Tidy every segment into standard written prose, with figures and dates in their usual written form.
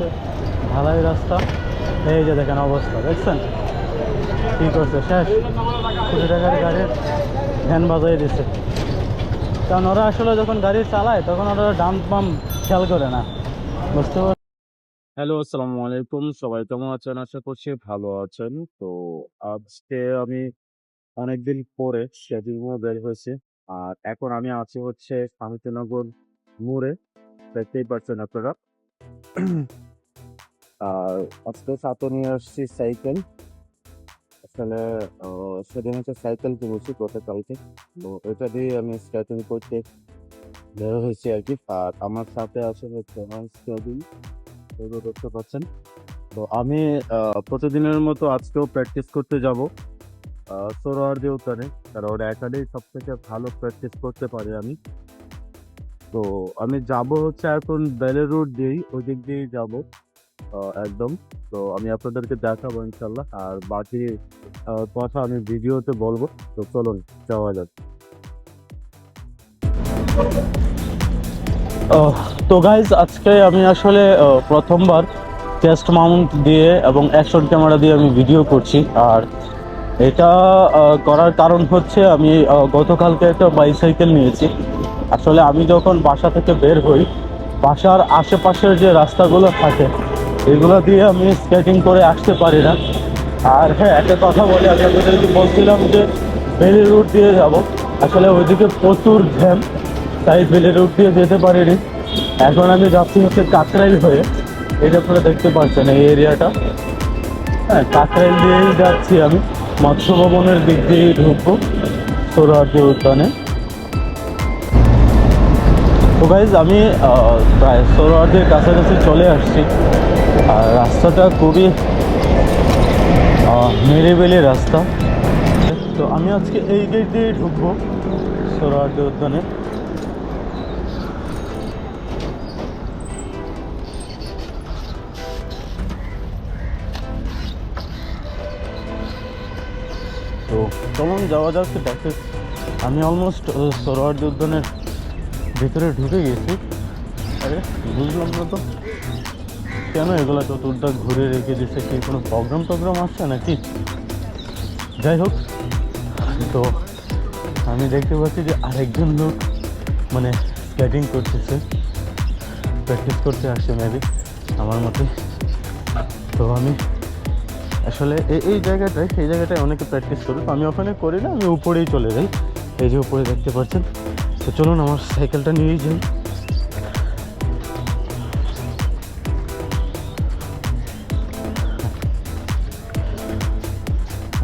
করছে ঢালাই রাস্তা। এই যে দেখেন অবস্থা, দেখছেন কি করছে, শেষ। 20 টাকার গাড়ির ধ্যান বাজাই দিচ্ছে। কারণ ওরা আসলে যখন গাড়ি চালায় তখন ওরা ডাম বাম খেয়াল করে না, বুঝতে পার। হ্যালো, আসসালামু আলাইকুম, সবাই কেমন আছেন? আশা করছি ভালো আছেন। তো আজকে আমি অনেকদিন পরে শেডিউল বের হয়েছে। আর এখন আমি আছি হচ্ছে শান্তিনগর মোড়ে, দেখতেই পাচ্ছেন আপনারা। আর আজকে সাথে নিয়ে আসছি সাইকেল। আসলে সেদিন হচ্ছে সাইকেল কিনেছি গতকালকে, তো এটা দিয়ে আমি স্কেটিং করতে বের হয়েছি আর কি। আর আমার সাথে আছে হচ্ছে আমার স্কেটিং, দেখতে পাচ্ছেন। তো আমি প্রতিদিনের মতো আজকেও প্র্যাকটিস করতে যাব সোহরাওয়ার্দী উদ্যানে, কারণ এখানেই সব থেকে ভালো প্র্যাকটিস করতে পারি আমি। তো আমি যাব হচ্ছে এখন বেলে রোড দিয়েই, ওই দিক দিয়েই যাবো একদম। তো আমি আপনাদেরকে দেখাবো ইনশাল্লাহ, আর বাকি কথা আমি ভিডিওতে বলবো। তো চলুন যাওয়া যাক। তো গাইজ, আজকে আমি আসলে প্রথমবার চেস্ট মাউন্ট দিয়ে এবং অ্যাকশন ক্যামেরা দিয়ে আমি ভিডিও করছি। আর এটা করার কারণ হচ্ছে আমি গতকালকে একটা বাইসাইকেল নিয়েছি। আসলে আমি যখন বাসা থেকে বের হই, বাসার আশেপাশের যে রাস্তাগুলো থাকে এগুলো দিয়ে আমি স্কেটিং করে আসতে পারি না। আর হ্যাঁ, একটা কথা বলি, আমি আপনাদেরকে বলছিলাম যে বেলি রুট দিয়ে যাব। আসলে ওইদিকে প্রচুর জ্যাম, তাই বেলি রুট দিয়ে যেতে পারিনি। এখন আমি যাচ্ছি হচ্ছে কাকরাইল হয়ে, এটা আপনারা দেখতে পাচ্ছেন এই এরিয়াটা। হ্যাঁ, কাকরাইল দিয়েই যাচ্ছি আমি, মৎস্য ভবনের দিক দিয়েই ঢুকবো সোহরাওয়ার্দী উদ্যানে। তো গাইজ, আমি প্রায় সোহরাওয়ার্দীর কাছাকাছি চলে আসছি। আর রাস্তাটা খুবই নিরিবিলি রাস্তা। তো আমি আজকে এই গেট দিয়েই ঢুকবো সোহরাওয়ার্দী উদ্যানে। তো চলুন যাওয়া যাচ্ছে। দেখে আমি অলমোস্ট সোহরাওয়ার্দী উদ্যানের ভিতরে ঢুকে গেছি। আরে বুঝলাম না তো কেন এগুলো চতুর্থ ঘুরে রেখে দিচ্ছে, কি কোনো প্রোগ্রাম আসছে নাকি? যাই হোক, তো আমি দেখতে পাচ্ছি যে আরেকজন লোক মানে স্কেটিং করতেছে, প্র্যাকটিস করতে আসছে মেবি আমার মতে। তো আমি আসলে এই জায়গাটায় অনেকে প্র্যাকটিস করি, তো আমি ওখানে করি না, আমি উপরেই চলে যাই। এই যে উপরে দেখতে পাচ্ছেন। তো চলুন আমার সাইকেলটা নিয়েই যাই।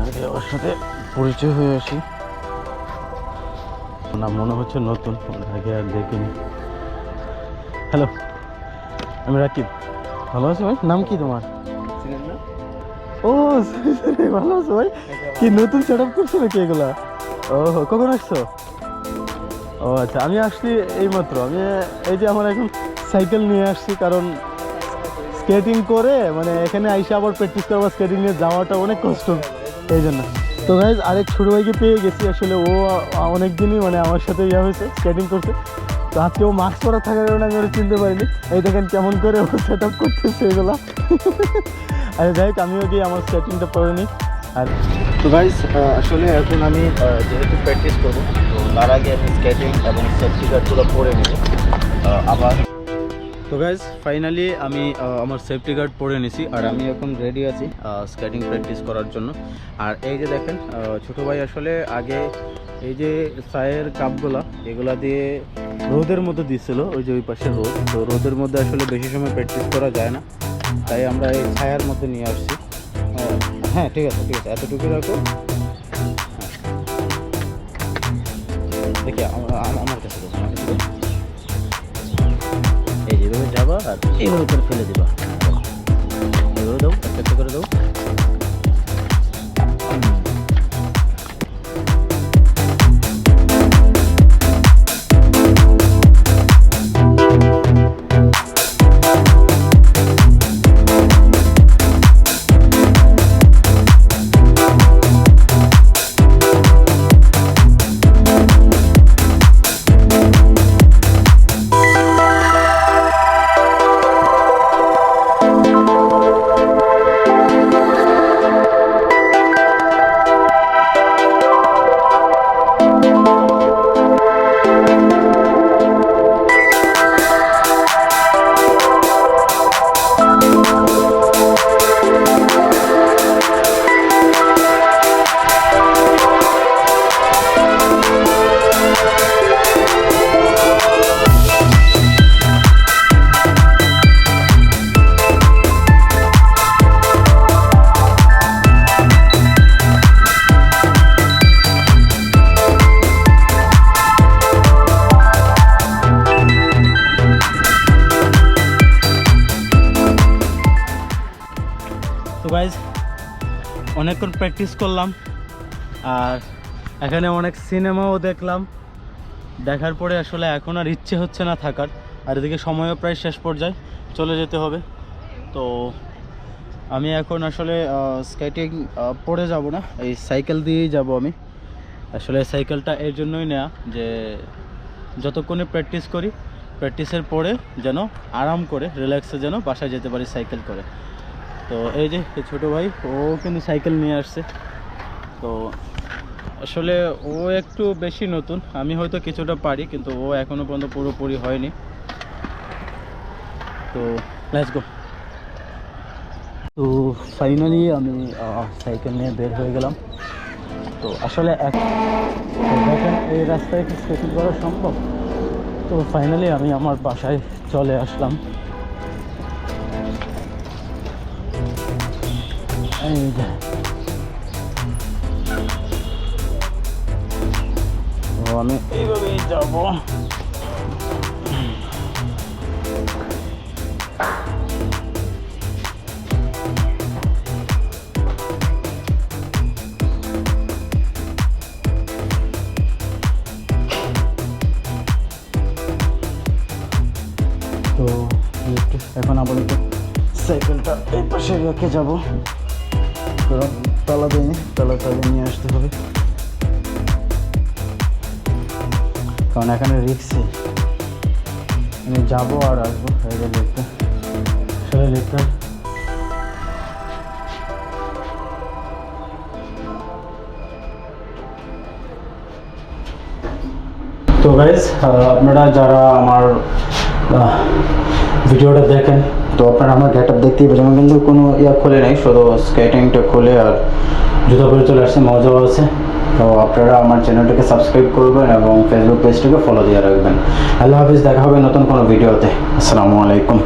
আগে ওর সাথে পরিচয় হয়ে আসি। না, মনে হচ্ছে নতুন, আগে আর দেখিনি। হ্যালো, আমি রাকিব। ভালো আছো ভাই? নাম কি তোমার? ও ভালো আছো ভাই? কি নতুন সেট আপ করছো নাকি এগুলা? ও, কখন আসছো? ও আচ্ছা, আমি আসছি এইমাত্র। আমি এই যে আমার এখন সাইকেল নিয়ে আসছি, কারণ স্কেটিং করে মানে এখানে আইসে আবার প্র্যাকটিস করবো, স্কেটিং নিয়ে যাওয়াটা অনেক কষ্ট, এই জন্য। তো গাইজ, আরেক ছোটো ভাইকে পেয়ে গেছি। আসলে ও অনেক দিনই মানে আমার সাথে ইয়ে হয়েছে, স্কেটিং করছে। তো আজকে ও মাস্ক পরা থাকার কারণে আমি ওরা চিনতে পারিনি। এই দেখেন কেমন করে ও সেট আপ করতেছে এগুলা। আর যাই হোক, আমিও গিয়ে আমার স্কেটিংটা পরে নিই। আর তো গাইজ, আসলে এখন আমি যেহেতু প্র্যাকটিস করবো, তো তার আগে আমি স্কেটিং এবং সেফটি গার্ডগুলো পরে নিব আবার। তো গাইজ, ফাইনালি আমি আমার সেফটি গার্ড পরে নিছি, আর আমি এখন রেডি আছি স্কেটিং প্র্যাকটিস করার জন্য। আর এই যে দেখেন, ছোটো ভাই আসলে আগে এই যে চায়ের কাপগুলা এগুলা দিয়ে রোদের মধ্যে দিছিল, ওই যে ওই পাশে রোদ, তো রোদের মধ্যে আসলে বেশি সময় প্র্যাকটিস করা যায় না, তাই আমরা এই ছায়ার মধ্যে নিয়ে আসছি। হ্যাঁ, ঠিক আছে, এতটুকু রাখো। দেখি আমার কাছে এই যেভাবে যাবা আর এইভাবে করে ফেলে দিবা, এভাবে দাও, একটা করে দাও। তো গাইজ অনেকক্ষণ প্র্যাকটিস করলাম, আর এখানে অনেক সিনেমাও দেখলাম। দেখার পরে আসলে এখন আর ইচ্ছে হচ্ছে না থাকার, আর এদিকে সময়ও প্রায় শেষ পর্যায়ে, চলে যেতে হবে। তো আমি এখন আসলে স্কেটিং পড়ে যাব না, এই সাইকেল দিয়েই যাব আমি। আসলে সাইকেলটা এর জন্যই নেওয়া যে যতক্ষণে প্র্যাকটিস করি, প্র্যাকটিসের পরে যেন আরাম করে রিল্যাক্সে যেন বাসায় যেতে পারি সাইকেল করে। তো এই যে ছোটো ভাই, ও কিন্তু সাইকেল নিয়ে আসছে। তো আসলে ও একটু বেশি নতুন, আমি হয়তো কিছুটা পারি, কিন্তু ও এখনও পর্যন্ত পুরোপুরি হয়নি। তো লেটস গো। তো ফাইনালি আমি সাইকেল নিয়ে বের হয়ে গেলাম। তো আসলে দেখেন এই রাস্তায় কি স্কেটিং করা সম্ভব? তো ফাইনালি আমি আমার বাসায় চলে আসলাম। এই যে তো আমি এইভাবেই যাব। তো এখন আপাতত সাইকেলটা এই পাশে রেখে যাবো, কারণ তালা দেয়নি, তালা নিয়ে আসতে হবে, কারণ এখানে রিক্সে আমি যাবো আর আসবো। এই যে লিফটটা, আসলে লিফটটা তো গাইজ আপনারা যারা আমার ভিডিওটা দেখেন, তো আপনারা আমার গেটআপ দেখতেই পাচ্ছেন, আমার কিন্তু কোনো খোলে নাই, শুধু স্কেটিংটা খুলে আর জুতো পরে চলে আসছে, মজাও আছে। তো আপনারা আমার চ্যানেলটাকে সাবস্ক্রাইব করবেন এবং ফেসবুক পেজটাকে ফলো দিয়ে রাখবেন। আল্লাহ হাফিজ, দেখা হবে নতুন কোনো ভিডিওতে। আসসালামু আলাইকুম।